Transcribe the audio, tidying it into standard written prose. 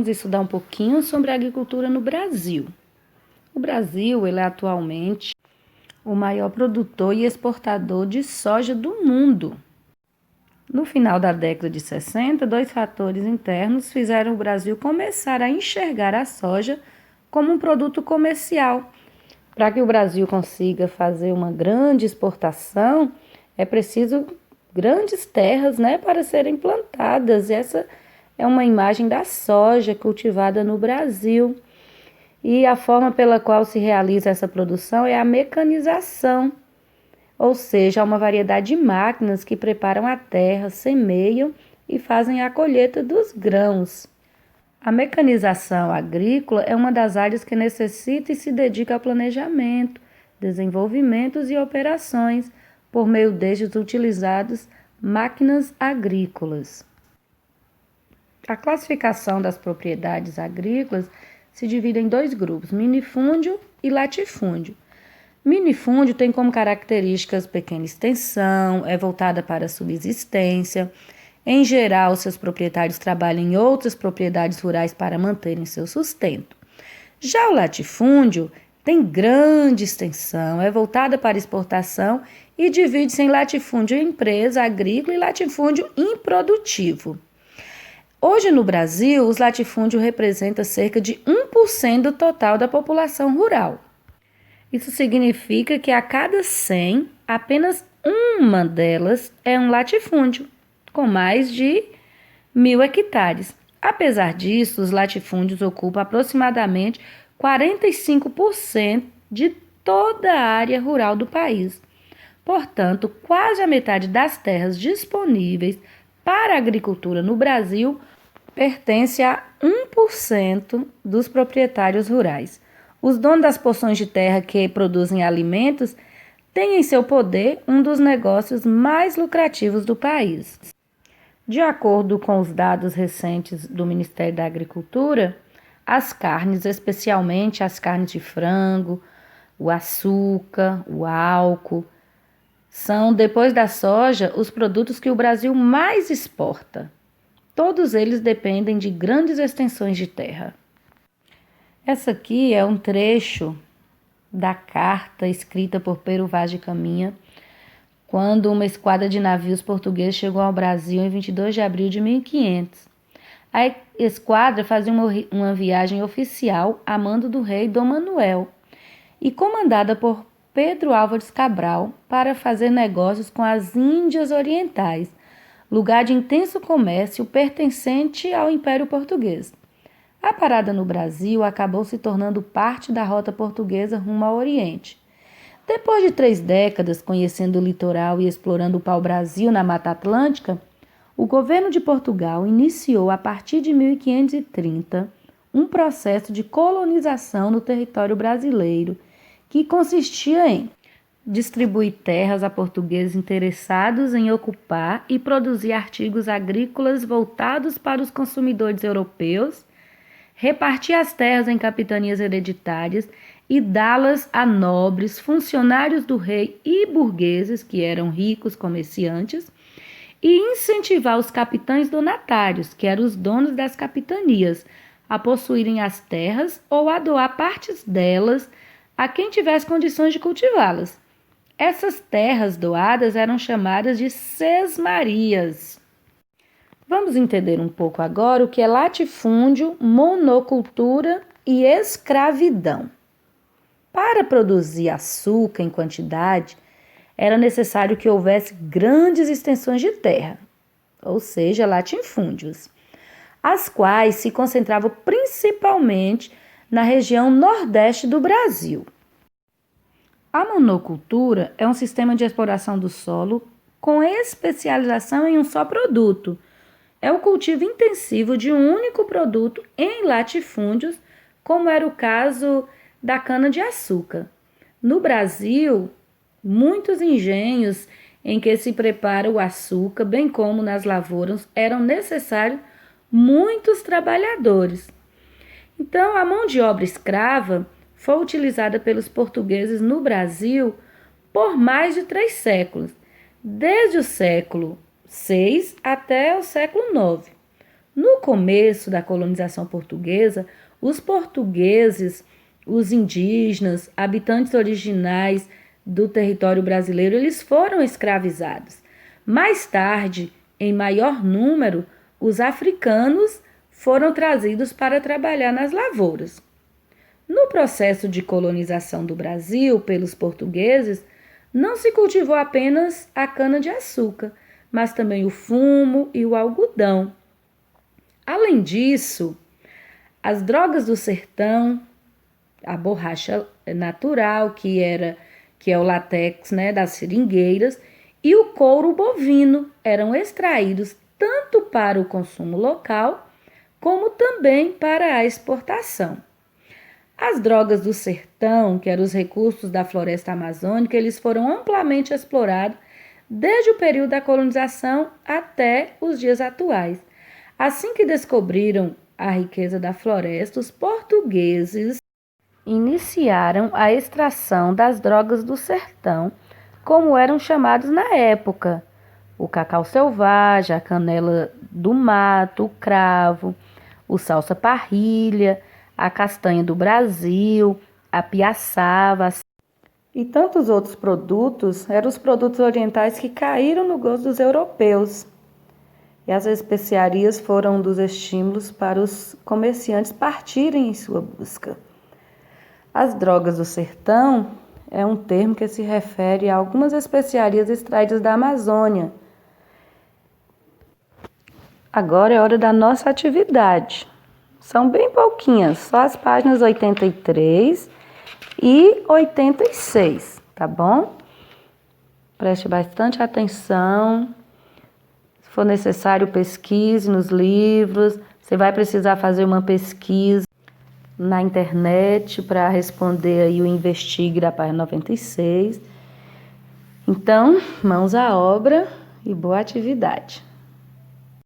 vamos estudar um pouquinho sobre a agricultura no Brasil. O Brasil, ele é atualmente o maior produtor e exportador de soja do mundo. No final da década de 60, dois fatores internos fizeram o Brasil começar a enxergar a soja como um produto comercial. Para que o Brasil consiga fazer uma grande exportação, é preciso grandes terras, para serem plantadas. Essa é uma imagem da soja cultivada no Brasil. E a forma pela qual se realiza essa produção é a mecanização, ou seja, há uma variedade de máquinas que preparam a terra, semeiam e fazem a colheita dos grãos. A mecanização agrícola é uma das áreas que necessita e se dedica ao planejamento, desenvolvimentos e operações, por meio destes utilizados máquinas agrícolas. A classificação das propriedades agrícolas se divide em dois grupos, minifúndio e latifúndio. Minifúndio tem como características pequena extensão, é voltada para a subsistência. Em geral, seus proprietários trabalham em outras propriedades rurais para manterem seu sustento. Já o latifúndio tem grande extensão, é voltada para exportação e divide-se em latifúndio empresa agrícola e latifúndio improdutivo. Hoje no Brasil, os latifúndios representam cerca de 1% do total da população rural. Isso significa que a cada 100, apenas uma delas é um latifúndio, com mais de 1.000 hectares. Apesar disso, os latifúndios ocupam aproximadamente 45% de toda a área rural do país. Portanto, quase a metade das terras disponíveis para a agricultura no Brasil pertence a 1% dos proprietários rurais. Os donos das porções de terra que produzem alimentos têm em seu poder um dos negócios mais lucrativos do país. De acordo com os dados recentes do Ministério da Agricultura, as carnes, especialmente as carnes de frango, o açúcar, o álcool, são, depois da soja, os produtos que o Brasil mais exporta. Todos eles dependem de grandes extensões de terra. Essa aqui é um trecho da carta escrita por Pero Vaz de Caminha, quando uma esquadra de navios portugueses chegou ao Brasil em 22 de abril de 1500. A esquadra fazia uma viagem oficial a mando do rei Dom Manuel e comandada por Pedro Álvares Cabral para fazer negócios com as Índias Orientais, lugar de intenso comércio pertencente ao Império Português. A parada no Brasil acabou se tornando parte da rota portuguesa rumo ao Oriente. Depois de 3 décadas conhecendo o litoral e explorando o pau-brasil na Mata Atlântica, o governo de Portugal iniciou, a partir de 1530, um processo de colonização no território brasileiro, que consistia em distribuir terras a portugueses interessados em ocupar e produzir artigos agrícolas voltados para os consumidores europeus, repartir as terras em capitanias hereditárias e dá-las a nobres, funcionários do rei e burgueses, que eram ricos comerciantes, e incentivar os capitães donatários, que eram os donos das capitanias, a possuírem as terras ou a doar partes delas a quem tivesse condições de cultivá-las. Essas terras doadas eram chamadas de sesmarias. Vamos entender um pouco agora o que é latifúndio, monocultura e escravidão. Para produzir açúcar em quantidade, era necessário que houvesse grandes extensões de terra, ou seja, latifúndios, as quais se concentravam principalmente na região nordeste do Brasil. A monocultura é um sistema de exploração do solo com especialização em um só produto. É o cultivo intensivo de um único produto em latifúndios, como era o caso da cana-de-açúcar. No Brasil, muitos engenhos em que se prepara o açúcar, bem como nas lavouras, eram necessários muitos trabalhadores. Então, a mão de obra escrava foi utilizada pelos portugueses no Brasil por mais de 3 séculos, desde o século VI até o século IX. No começo da colonização portuguesa, os portugueses, os indígenas, habitantes originais do território brasileiro, eles foram escravizados. Mais tarde, em maior número, os africanos foram trazidos para trabalhar nas lavouras. No processo de colonização do Brasil pelos portugueses, não se cultivou apenas a cana-de-açúcar, mas também o fumo e o algodão. Além disso, as drogas do sertão, a borracha natural, que é o látex, né, das seringueiras, e o couro bovino eram extraídos tanto para o consumo local, como também para a exportação. As drogas do sertão, que eram os recursos da floresta amazônica, eles foram amplamente explorados desde o período da colonização até os dias atuais. Assim que descobriram a riqueza da floresta, os portugueses iniciaram a extração das drogas do sertão, como eram chamados na época: o cacau selvagem, a canela do mato, o cravo, o salsa-parrilha, a castanha do Brasil, a piaçava e tantos outros produtos. Eram os produtos orientais que caíram no gosto dos europeus. E as especiarias foram um dos estímulos para os comerciantes partirem em sua busca. As drogas do sertão é um termo que se refere a algumas especiarias extraídas da Amazônia. Agora é hora da nossa atividade. São bem pouquinhas, só as páginas 83 e 86, tá bom? Preste bastante atenção. Se for necessário, pesquise nos livros. Você vai precisar fazer uma pesquisa na internet para responder aí o Investigue da página 96. Então, mãos à obra e boa atividade.